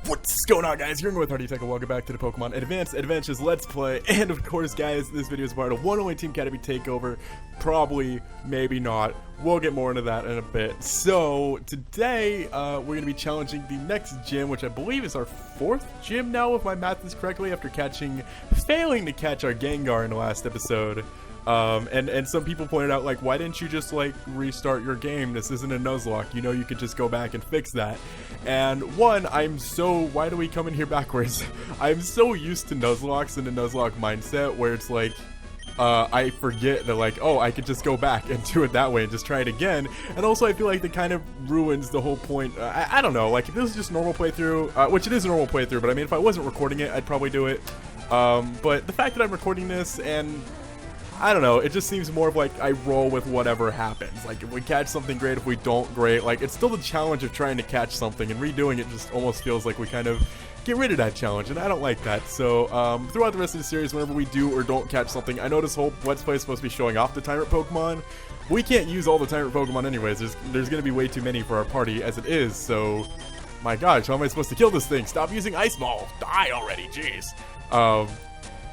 What's going on, guys? You're with Hardyt3kyoyo. Welcome back to the Pokemon Adventures Let's Play. And of course, guys, this video is part of one only Team Caterpie takeover. Probably, maybe not. We'll get more into that in a bit. So today, we're going to be challenging the next gym, which I believe is our 4th gym now, if my math is correctly, after failing to catch our Gengar in the last episode. And some people pointed out, like, why didn't you just, like, restart your game? This isn't a Nuzlocke. You know, you could just go back and fix that. And one, why do we come in here backwards? I'm so used to Nuzlocks and the Nuzlocke mindset where it's like, I forget that, like, oh, I could just go back and do it that way and just try it again. And also, I feel like that kind of ruins the whole point. I don't know, like, if this is just normal playthrough, which it is a normal playthrough, but I mean, if I wasn't recording it, I'd probably do it. But the fact that I'm recording this and I don't know, it just seems more of like I roll with whatever happens. Like, if we catch something, great. If we don't, great. Like, it's still the challenge of trying to catch something, and redoing it just almost feels like we kind of get rid of that challenge, and I don't like that. So throughout the rest of the series, whenever we do or don't catch something, I know this whole Let's Play is supposed to be showing off the Tyrant Pokemon. We can't use all the Tyrant Pokemon anyways. There's going to be way too many for our party as it is, so my gosh, how am I supposed to kill this thing? Stop using Ice Ball! Die already, jeez!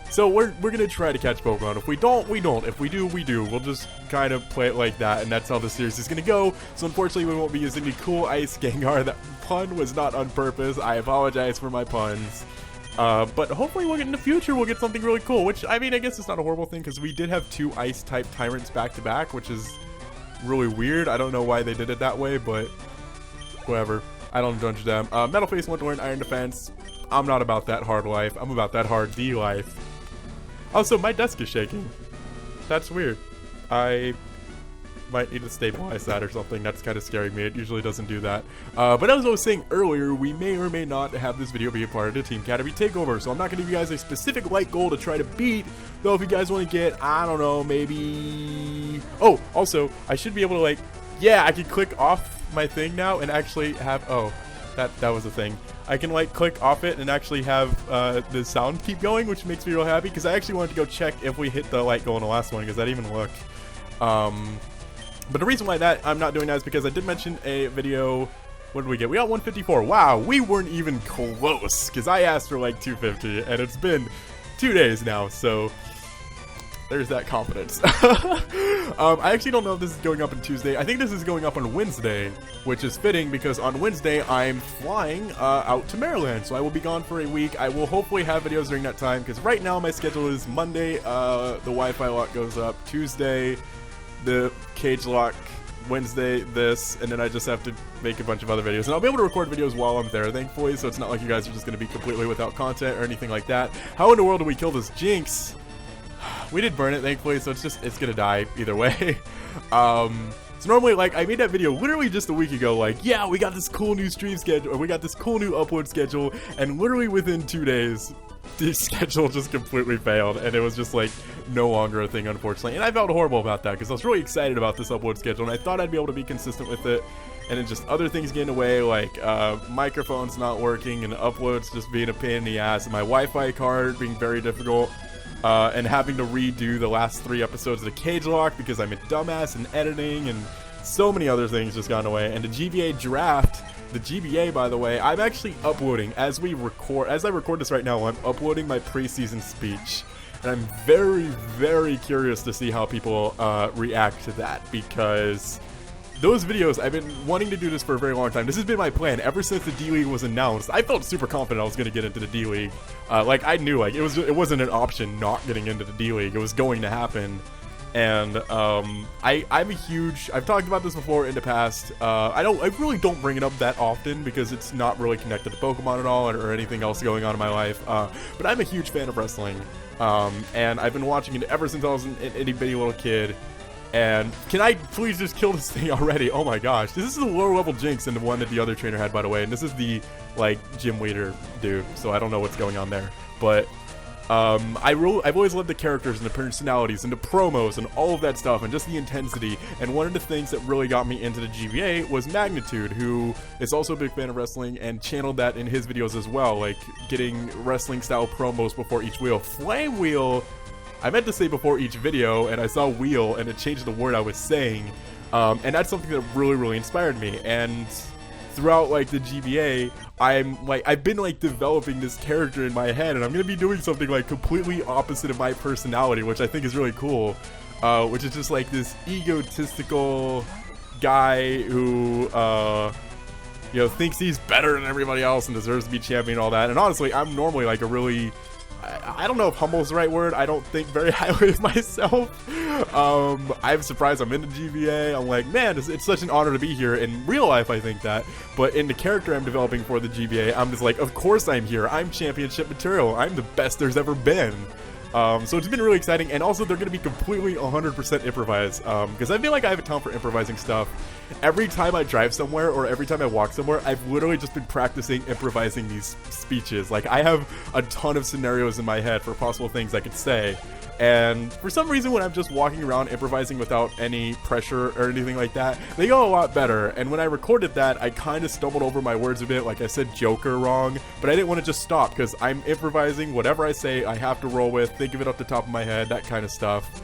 So we're gonna try to catch Pokemon. If we don't, we don't. If we do, we do. We'll just kind of play it like that, and that's how the series is gonna go. So unfortunately, we won't be using the cool Ice Gengar. That pun was not on purpose. I apologize for my puns. But hopefully in the future we'll get something really cool, which, I mean, I guess it's not a horrible thing, because we did have 2 Ice-type Tyrants back-to-back, which is really weird. I don't know why they did it that way, but whatever. I don't judge them. Metal Face, Wonderland, Iron Defense. I'm not about that hard life. I'm about that hard D life. Also, my desk is shaking. That's weird. I might need to stabilize that or something. That's kind of scaring me. It usually doesn't do that. But as I was saying earlier, we may or may not have this video be a part of the Team Caterpie takeover. So I'm not going to give you guys a specific like goal to try to beat. Though if you guys want to get, I don't know, maybe... Oh, also, I should be able to, like... Yeah, I can click off my thing now and actually have... Oh, that was a thing. I can, like, click off it and actually have the sound keep going, which makes me real happy, because I actually wanted to go check if we hit the light goal in the last one, because I didn't even look. But the reason why I'm not doing that is because I did mention a video. What did we get? We got 154. Wow, we weren't even close, because I asked for, like, 250, and it's been 2 days now, so... There's that confidence. I actually don't know if this is going up on Tuesday. I think this is going up on Wednesday, which is fitting because on Wednesday I'm flying out to Maryland. So I will be gone for a week. I will hopefully have videos during that time because right now my schedule is Monday, the Wi-Fi lock goes up. Tuesday, the cage lock. Wednesday, this, and then I just have to make a bunch of other videos. And I'll be able to record videos while I'm there, thankfully, so it's not like you guys are just going to be completely without content or anything like that. How in the world do we kill this Jinx? We did burn it, thankfully, so it's gonna die either way. So normally, like, I made that video literally just a week ago, like, yeah, we got this cool new stream schedule, or we got this cool new upload schedule, and literally within 2 days, the schedule just completely failed, and it was just, like, no longer a thing, unfortunately. And I felt horrible about that, because I was really excited about this upload schedule, and I thought I'd be able to be consistent with it, and then just other things getting away, like, microphones not working, and uploads just being a pain in the ass, and my Wi-Fi card being very difficult. And having to redo the last 3 episodes of the Cage Lock because I'm a dumbass in editing and so many other things just gone away. And the GBA draft, the GBA, by the way, I'm actually uploading as I record this right now. I'm uploading my preseason speech, and I'm very, very curious to see how people react to that because those videos, I've been wanting to do this for a very long time. This has been my plan ever since the D-League was announced. I felt super confident I was going to get into the D-League. Like, I knew, like, it wasn't an option not getting into the D-League. It was going to happen. And, I'm a huge... I've talked about this before in the past. I really don't bring it up that often because it's not really connected to Pokemon at all or anything else going on in my life. But I'm a huge fan of wrestling. And I've been watching it ever since I was an itty bitty little kid. And can I please just kill this thing already? Oh my gosh. This is a lower level Jinx than the one that the other trainer had, by the way. And this is the, like, gym leader dude. So I don't know what's going on there. But I've always loved the characters and the personalities and the promos and all of that stuff and just the intensity. And one of the things that really got me into the GBA was Magnitude, who is also a big fan of wrestling and channeled that in his videos as well. Like, getting wrestling style promos before each wheel. Flame Wheel... I meant to say before each video, and I saw wheel, and it changed the word I was saying, and that's something that really, really inspired me, and throughout like the GBA, I've been like developing this character in my head, and I'm gonna be doing something like completely opposite of my personality, which I think is really cool. Which is just like this egotistical guy who you know, thinks he's better than everybody else and deserves to be champion and all that. And honestly, I'm normally like a really, I don't know if humble is the right word. I don't think very highly of myself. I'm surprised I'm in the GBA. I'm like, man, it's such an honor to be here. In real life, I think that. But in the character I'm developing for the GBA, I'm just like, of course I'm here. I'm championship material. I'm the best there's ever been. So it's been really exciting, and also they're going to be completely 100% improvised, because I feel like I have a talent for improvising stuff. Every time I drive somewhere, or every time I walk somewhere, I've literally just been practicing improvising these speeches. Like, I have a ton of scenarios in my head for possible things I could say, and for some reason when I'm just walking around improvising without any pressure or anything like that, they go a lot better. And when I recorded that, I kind of stumbled over my words a bit, like I said Joker wrong, but I didn't want to just stop, because I'm improvising. Whatever I say, I have to roll with, think of it off the top of my head, that kind of stuff.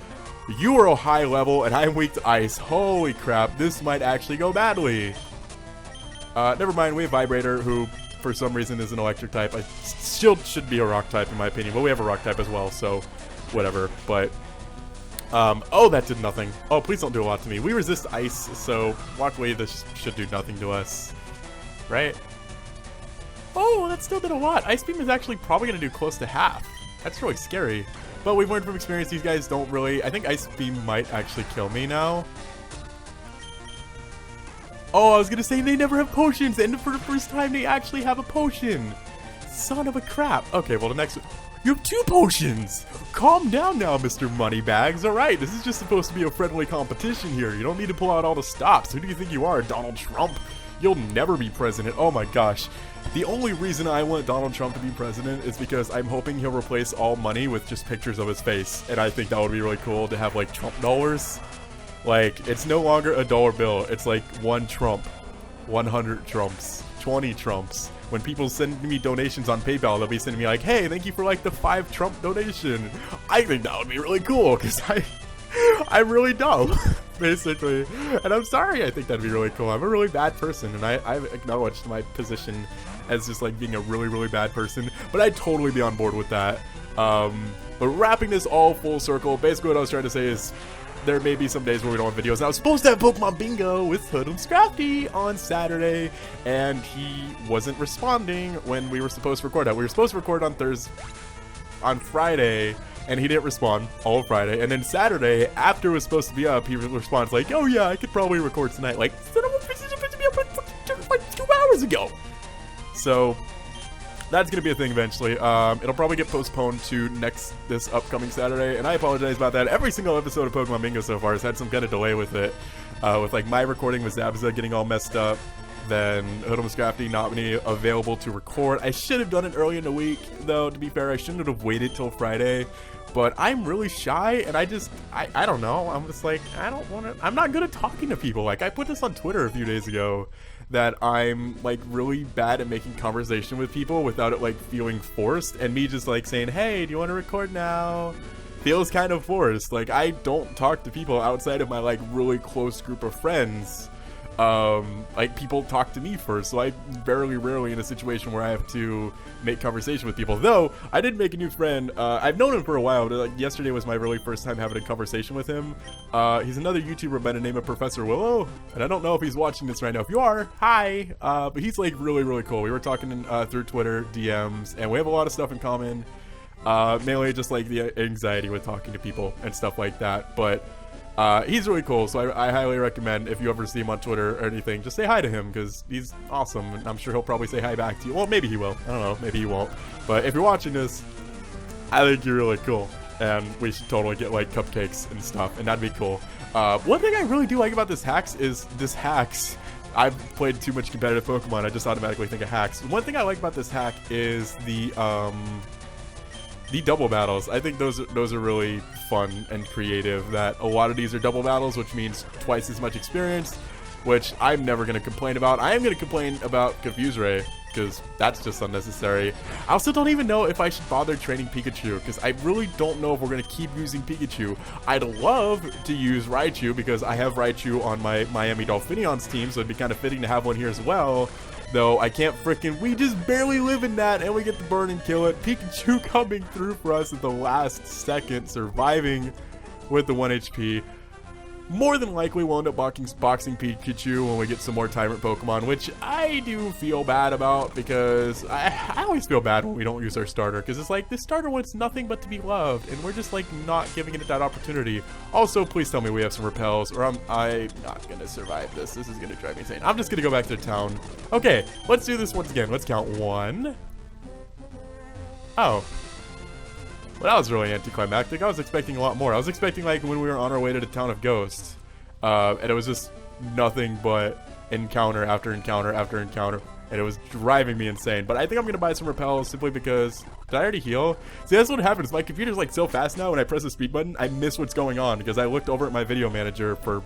You are a high level, and I'm weak to ice. Holy crap, this might actually go badly. Never mind, we have Vibrator, who for some reason is an electric type. Shield should be a rock type in my opinion, but we have a rock type as well, so whatever. But oh, that did nothing. Oh, please don't do a lot to me. We resist ice, so luckily this should do nothing to us, right? Oh, that still did a lot. Ice Beam is actually probably gonna do close to half. That's really scary. But we've learned from experience, these guys don't really... I think Ice Beam might actually kill me now. Oh, I was gonna say they never have potions, and for the first time they actually have a potion. Son of a crap. Okay, well the next... You have 2 potions! Calm down now, Mr. Moneybags. Alright, this is just supposed to be a friendly competition here. You don't need to pull out all the stops. Who do you think you are, Donald Trump? You'll never be president. Oh my gosh. The only reason I want Donald Trump to be president is because I'm hoping he'll replace all money with just pictures of his face. And I think that would be really cool to have like Trump dollars. Like, it's no longer a dollar bill. It's like 1 Trump, 100 Trumps, 20 Trumps. When people send me donations on PayPal, they'll be sending me like, hey, thank you for like the 5 Trump donation. I think that would be really cool because I'm really dumb, basically. And I'm sorry, I think that'd be really cool. I'm a really bad person, and I've acknowledged my position as just like being a really, really bad person, but I'd totally be on board with that. But wrapping this all full circle, basically what I was trying to say is there may be some days where we don't have videos. And I was supposed to have Pokemon Bingo with Hardyt3kyoyo on Saturday, and he wasn't responding when we were supposed to record that. We were supposed to record on Friday, and he didn't respond all Friday. And then Saturday, after it was supposed to be up, he responds like, oh yeah, I could probably record tonight. Like, son of a bitch, it's supposed to be up like 2 hours ago. So that's gonna be a thing eventually. It'll probably get postponed to this upcoming Saturday, and I apologize about that. Every single episode of Pokemon Bingo so far has had some kind of delay with it, with like my recording with Zabza getting all messed up, then Hardyt3kyoyo not being available to record. I should have done it early in the week, though. To be fair, I shouldn't have waited till Friday. But I'm really shy, and I don't know. I'm just like, I don't want to. I'm not good at talking to people. Like, I put this on Twitter a few days ago, that I'm like really bad at making conversation with people without it like feeling forced, and me just like saying, hey, do you want to record now, feels kind of forced. Like, I don't talk to people outside of my like really close group of friends. Like, people talk to me first, so I'm very rarely in a situation where I have to make conversation with people. Though I did make a new friend. I've known him for a while, but like yesterday was my really first time having a conversation with him. He's another YouTuber by the name of Professor Willow, and I don't know if he's watching this right now. If you are, hi. But he's like really cool. We were talking through Twitter DMs, and we have a lot of stuff in common. Mainly just like the anxiety with talking to people and stuff like that. But he's really cool, so I highly recommend, if you ever see him on Twitter or anything, just say hi to him, because he's awesome, and I'm sure he'll probably say hi back to you. Well, maybe he will. I don't know. Maybe he won't. But if you're watching this, I think you're really cool, and we should totally get, like, cupcakes and stuff, and that'd be cool. One thing I really do like about this hacks is this hacks. I've played too much competitive Pokemon. I just automatically think of hacks. One thing I like about this hack is the double battles. I think those are really fun and creative. That a lot of these are double battles, which means twice as much experience, which I'm never going to complain about. I am going to complain about Confuse Ray, because that's just unnecessary. I also don't even know if I should bother training Pikachu, because I really don't know if we're going to keep using Pikachu. I'd love to use Raichu, because I have Raichu on my Miami Dolphinions team, so it'd be kind of fitting to have one here as well. Though I can't freaking, we just barely live in that, and we get to burn and kill it. Pikachu coming through for us at the last second, surviving with the 1 HP. More than likely, we'll end up boxing Pikachu when we get some more Tyrant Pokemon, which I do feel bad about, because I always feel bad when we don't use our starter, because it's like, this starter wants nothing but to be loved, and we're just like not giving it that opportunity. Also, please tell me we have some repels, or I'm not gonna survive this. This is gonna drive me insane. I'm just gonna go back to the town. Okay, let's do this once again. Let's count 1. Oh. Well, that was really anticlimactic. I was expecting a lot more. I was expecting like when we were on our way to the town of Ghost, and it was just nothing but encounter after encounter after encounter, and it was driving me insane. But I think I'm gonna buy some repels simply because, did I already heal? See, that's what happens. My computer's like so fast now when I press the speed button, I miss what's going on because I looked over at my video manager for,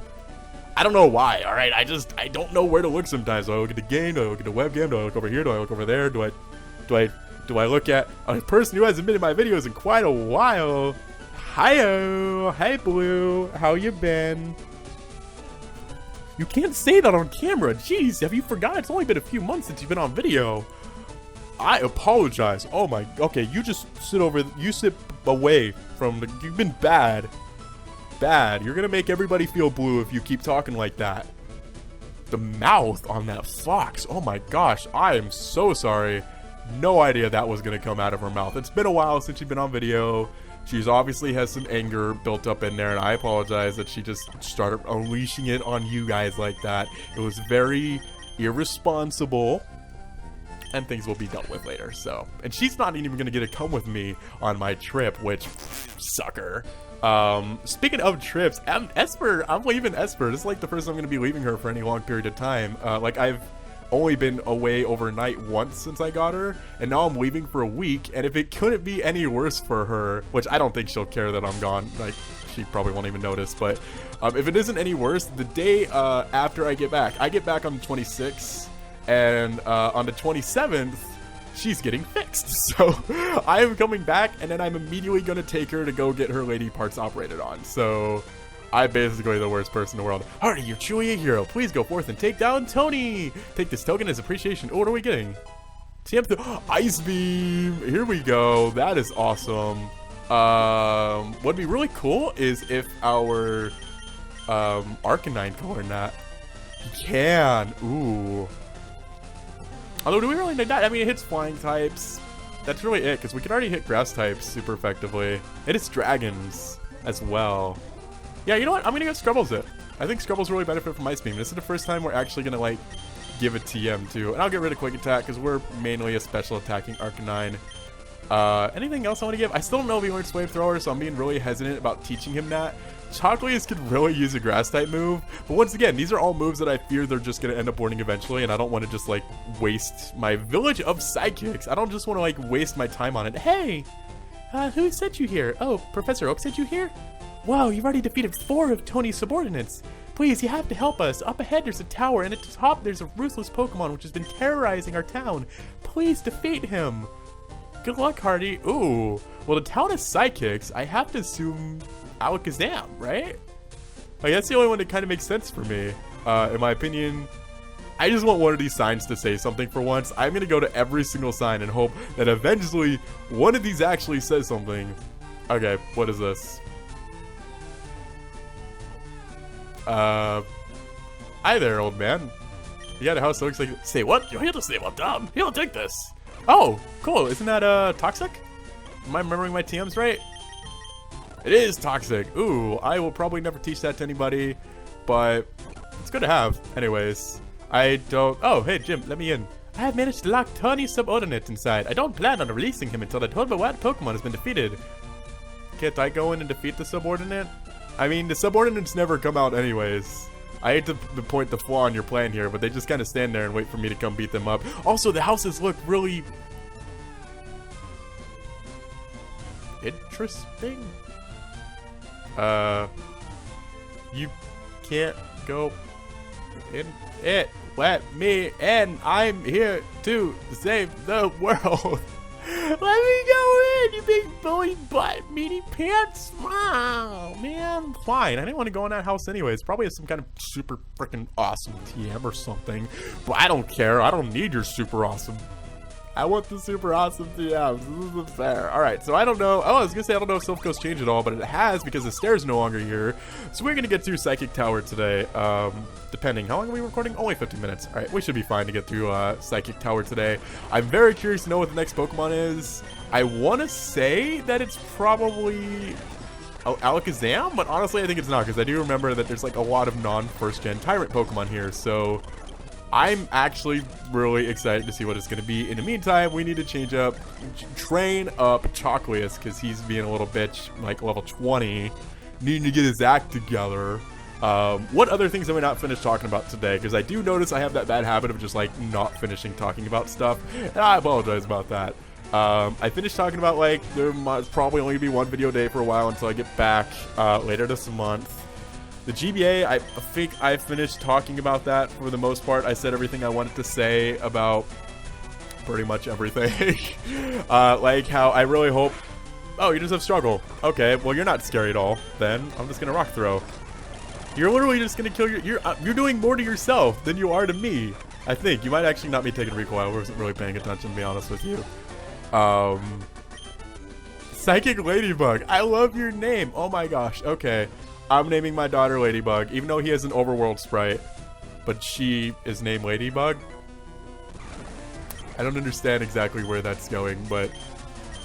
I don't know why, alright? I don't know where to look sometimes. Do I look at the game? Do I look at the webcam? Do I look over here? Do I look over there? Do I look at a person who hasn't been in my videos in quite a while? Hi-oh! Hi, Blue! How you been? You can't say that on camera! Jeez, have you forgot? It's only been a few months since you've been on video. I apologize. Oh my... Okay, you just sit over... You sit away from the... You've been bad. Bad. You're gonna make everybody feel blue if you keep talking like that. The mouth on that fox. Oh my gosh. I am so sorry. No idea that was going to come out of her mouth. It's been a while since she's been on video. She's obviously has some anger built up in there, and I apologize that she just started unleashing it on you guys like that. It was very irresponsible, and things will be dealt with later. So, and she's not even going to get to come with me on my trip, which, sucker. Speaking of trips, Esper, I'm leaving Esper. This is like the first time I'm going to be leaving her for any long period of time. Like I've only been away overnight once since I got her, and now I'm leaving for a week, and if it couldn't be any worse for her, which I don't think she'll care that I'm gone, like, she probably won't even notice, but if it isn't any worse, the day after I get back on the 26th, and on the 27th, she's getting fixed, so I am coming back, and then I'm immediately going to take her to go get her lady parts operated on, so... I'm basically the worst person in the world. Hardy, you're truly a hero. Please go forth and take down Tony. Take this token as appreciation. Oh, what are we getting? TM Ice Beam. Here we go. That is awesome. What'd be really cool is if our Arcanine can learn that. He can. Ooh. Although, do we really need that? I mean, it hits flying types. That's really it, because we can already hit grass types super effectively. It hits dragons as well. Yeah, you know what? I'm gonna get Scrubbles it. I think Scrubbles really benefit from Ice Beam. This is the first time we're actually gonna, like, give it TM too. And I'll get rid of Quick Attack because we're mainly a special attacking Arcanine. Anything else I want to give? I still don't know if he learns Flamethrower, so I'm being really hesitant about teaching him that. Chocolius could really use a grass type move, but once again, these are all moves that I fear they're just gonna end up learning eventually, and I don't want to just like waste my village of sidekicks. I don't just want to like waste my time on it. Hey, who sent you here? Oh, Professor Oak sent you here? Wow, you've already defeated 4 of Tony's subordinates. Please, you have to help us. Up ahead, there's a tower, and at the top, there's a ruthless Pokemon which has been terrorizing our town. Please defeat him. Good luck, Hardy. Ooh. Well, the town is psychics. I have to assume Alakazam, right? Like, that's the only one that kind of makes sense for me. In my opinion, I just want one of these signs to say something for once. I'm going to go to every single sign and hope that eventually one of these actually says something. Okay, what is this? Hi there, old man. You got a house that looks like... Say what? You're here to save up, Dom. Here, take this. Oh, cool. Isn't that, toxic? Am I remembering my TMs right? It is toxic. Ooh, I will probably never teach that to anybody, but it's good to have. Anyways, I don't... Oh, hey, Jim, let me in. I have managed to lock Tony's subordinate inside. I don't plan on releasing him until the total Pokemon has been defeated. Can't I go in and defeat the subordinate? I mean, the subordinates never come out anyways. I hate to point the flaw in your plan here, but they just kind of stand there and wait for me to come beat them up. Also, the houses look really... interesting? You can't go it let me in. I'm here to save the world. Let me go in, you big bully butt meaty pants. Oh, man, fine. I didn't want to go in that house anyways. Probably has some kind of super freaking awesome TM or something. But I don't care. I don't need your super awesome. I want the super awesome TMs. This isn't fair. Alright, so I don't know. Oh, I was going to say I don't know if Silph Coast changed at all, but it has because the stair's no longer here. So we're going to get through Psychic Tower today. Depending. How long are we recording? Only 50 minutes. Alright, we should be fine to get through Psychic Tower today. I'm very curious to know what the next Pokemon is. I want to say that it's probably Alakazam, but honestly I think it's not because I do remember that there's like a lot of non-first gen Tyrant Pokemon here, so I'm actually really excited to see what it's going to be. In the meantime, we need to train up Chocolius because he's being a little bitch, like level 20, needing to get his act together. What other things have we not finished talking about today? Because I do notice I have that bad habit of just like not finishing talking about stuff, and I apologize about that. I finished talking about like there must probably only be one video a day for a while until I get back later this month. The GBA, I think I finished talking about that for the most part. I said everything I wanted to say about pretty much everything. Like how I really hope... Oh, you just have struggle. Okay, well you're not scary at all. Then I'm just gonna rock throw. You're literally just gonna kill you're doing more to yourself than you are to me. I think. You might actually not be taking recoil. I wasn't really paying attention, to be honest with you. Psychic Ladybug. I love your name. Oh my gosh. Okay. I'm naming my daughter Ladybug, even though he has an overworld sprite, but she is named Ladybug. I don't understand exactly where that's going, but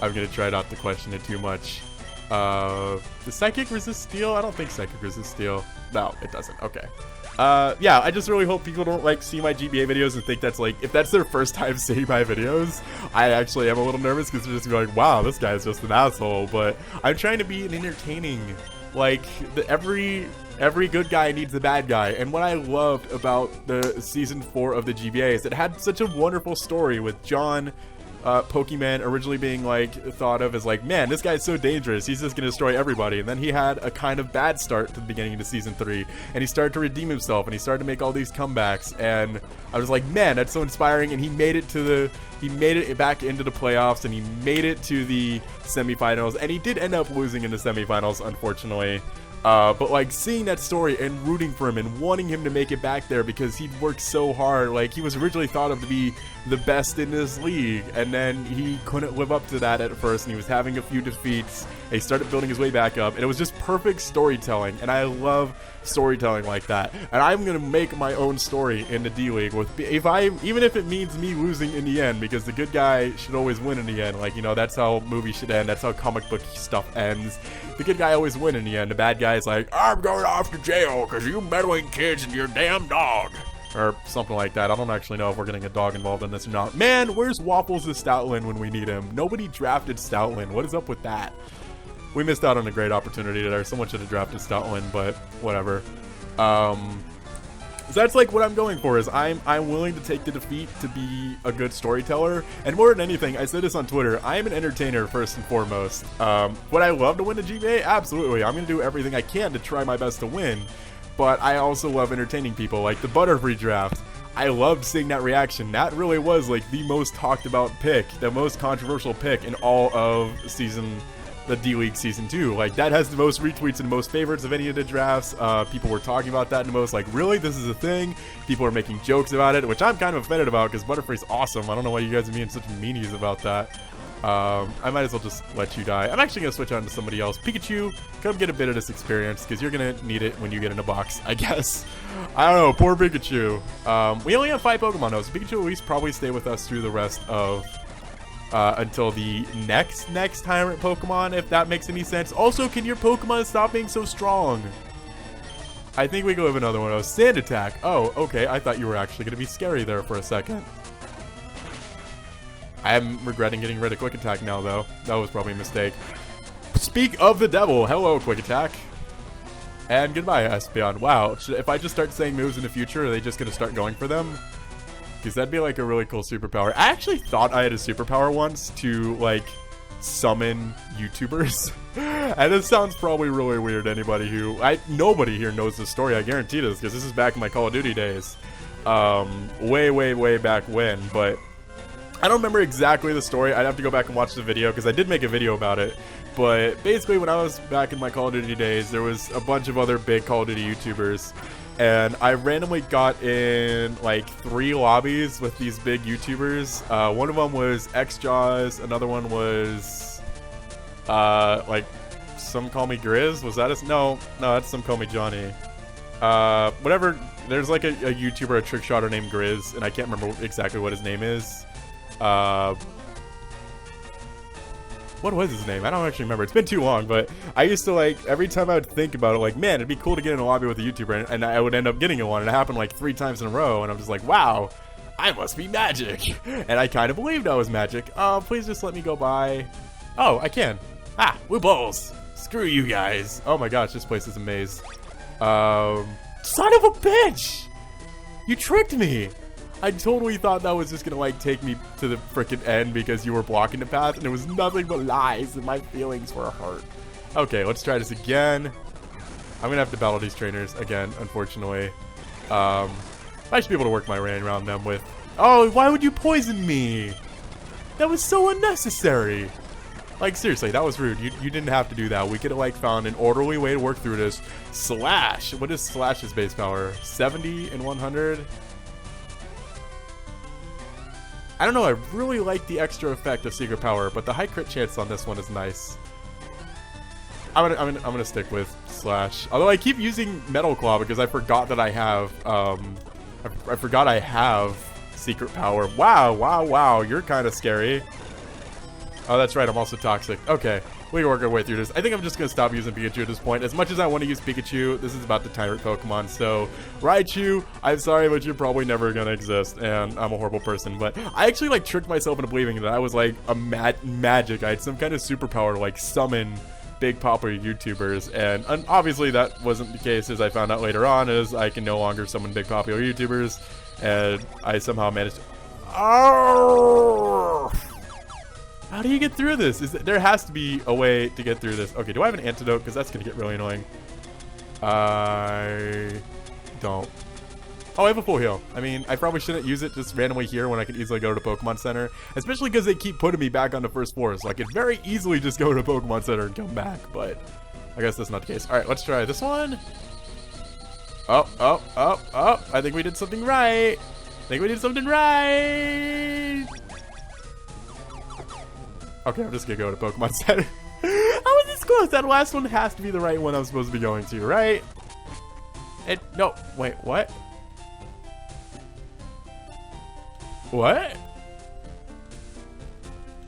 I'm gonna try not to question it too much. Does Psychic resist Steel? I don't think Psychic resists Steel. No, it doesn't. Okay. Yeah, I just really hope people don't like see my GBA videos and think that's like, if that's their first time seeing my videos, I actually am a little nervous because they're just going, wow, this guy's just an asshole. But I'm trying to be an entertaining, like, every good guy needs a bad guy. And what I loved about the season 4 of the GBA is it had such a wonderful story with John, Pokemon originally being like thought of as like, man, this guy's so dangerous, he's just gonna destroy everybody. And then he had a kind of bad start to the beginning of the season 3, and he started to redeem himself, and he started to make all these comebacks, and I was like, man, that's so inspiring. And he made it back into the playoffs, and he made it to the semifinals, and he did end up losing in the semifinals, unfortunately. But like seeing that story and rooting for him and wanting him to make it back there because he'd worked so hard. Like, he was originally thought of to be the best in this league, and then he couldn't live up to that at first, and he was having a few defeats, and he started building his way back up, and it was just perfect storytelling. And I love storytelling like that, and I'm gonna make my own story in the D League with, even if it means me losing in the end, because the good guy should always win in the end. Like, you know, that's how movies should end, that's how comic book stuff ends. The good guy always win in the end. The bad guy is like, I'm going off to jail because you meddling kids and your damn dog, or something like that. I don't actually know if we're getting a dog involved in this or not. Man, where's Waffles the Stoutland when we need him? Nobody drafted Stoutland. What is up with that? We missed out on a great opportunity there. Someone should have drafted Stoutland, but whatever. So that's like what I'm going for, is I'm willing to take the defeat to be a good storyteller. And more than anything, I said this on Twitter, I am an entertainer first and foremost. Would I love to win the GBA? Absolutely. I'm going to do everything I can to try my best to win. But I also love entertaining people, like the Butterfree draft. I loved seeing that reaction. That really was like the most talked about pick, the most controversial pick in all of the D-League Season 2. Like, that has the most retweets and most favorites of any of the drafts. People were talking about that the most, like, really? This is a thing? People are making jokes about it, which I'm kind of offended about, because Butterfree's awesome. I don't know why you guys are being such meanies about that. I might as well just let you die. I'm actually going to switch on to somebody else. Pikachu, come get a bit of this experience, because you're going to need it when you get in a box, I guess. I don't know, poor Pikachu. We only have 5 Pokemon, though, so Pikachu will at least probably stay with us through the rest of... until the next Tyrant Pokemon, if that makes any sense. Also, can your Pokemon stop being so strong? I think we go with another one of those. Sand Attack. Oh, okay. I thought you were actually going to be scary there for a second. I am regretting getting rid of Quick Attack now, though. That was probably a mistake. Speak of the devil. Hello, Quick Attack. And goodbye, Espeon. Wow. If I just start saying moves in the future, are they just going to start going for them? Because that'd be like a really cool superpower. I actually thought I had a superpower once to like summon YouTubers. And it sounds probably really weird to anybody who, nobody here knows this story, I guarantee this, because this is back in my Call of Duty days. Way back when, but I don't remember exactly the story. I'd have to go back and watch the video, because I did make a video about it. But basically, when I was back in my Call of Duty days, there was a bunch of other big Call of Duty YouTubers, and I randomly got in like 3 lobbies with these big YouTubers. One of them was XJaws, another one was like Some Call Me Grizz. Was that no, that's Some Call Me Johnny. Whatever. There's like a YouTuber, a trick shotter named Grizz, and I can't remember exactly what his name is. What was his name? I don't actually remember. It's been too long, but I used to, like, every time I would think about it, like, man, it'd be cool to get in a lobby with a YouTuber, and I would end up getting in one, and it happened like 3 times in a row, and I'm just like, wow, I must be magic. And I kind of believed I was magic. Please just let me go by. Oh, I can. Ah, blue balls. Screw you guys. Oh my gosh, this place is a maze. Son of a bitch! You tricked me! I totally thought that was just gonna, like, take me to the frickin' end because you were blocking the path, and it was nothing but lies, and my feelings were hurt. Okay, let's try this again. I'm gonna have to battle these trainers again, unfortunately. I should be able to work my way around them with... Oh, why would you poison me? That was so unnecessary. Like, seriously, that was rude. You didn't have to do that. We could have, like, found an orderly way to work through this. Slash! What is Slash's base power? 70 and 100? I don't know, I really like the extra effect of Secret Power, but the high crit chance on this one is nice. I'm gonna stick with Slash. Although I keep using Metal Claw because I forgot that I have, I forgot I have Secret Power. Wow, you're kind of scary. Oh, that's right, I'm also toxic. Okay, we can work our way through this. I think I'm just gonna stop using Pikachu at this point. As much as I want to use Pikachu, this is about the Tyrant Pokemon, so Raichu, I'm sorry, but you're probably never gonna exist, and I'm a horrible person. But I actually, like, tricked myself into believing that I was, like, a magic. I had some kind of superpower to, like, summon big popular YouTubers, and obviously that wasn't the case, as I found out later on, as I can no longer summon big popular YouTubers, and I somehow managed to... Oh! How do you get through this? There has to be a way to get through this. Okay, do I have an antidote? Because that's going to get really annoying. I don't. Oh, I have a full heal. I mean, I probably shouldn't use it just randomly here when I could easily go to the Pokemon Center. Especially because they keep putting me back on the first floor. So I could very easily just go to the Pokemon Center and come back. But I guess that's not the case. Alright, let's try this one. Oh. I think we did something right. Okay, I'm just gonna go to Pokemon Center. How was this close? That last one has to be the right one I'm supposed to be going to, right? No, wait, what? What?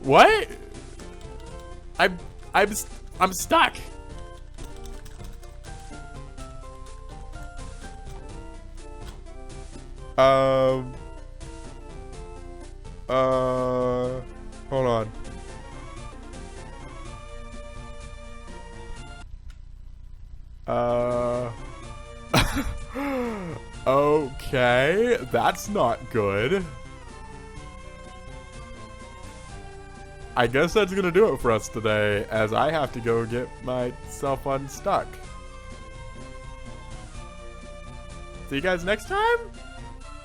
What? I'm stuck. Hold on. Okay, that's not good. I guess that's gonna do it for us today, as I have to go get myself unstuck. See you guys next time?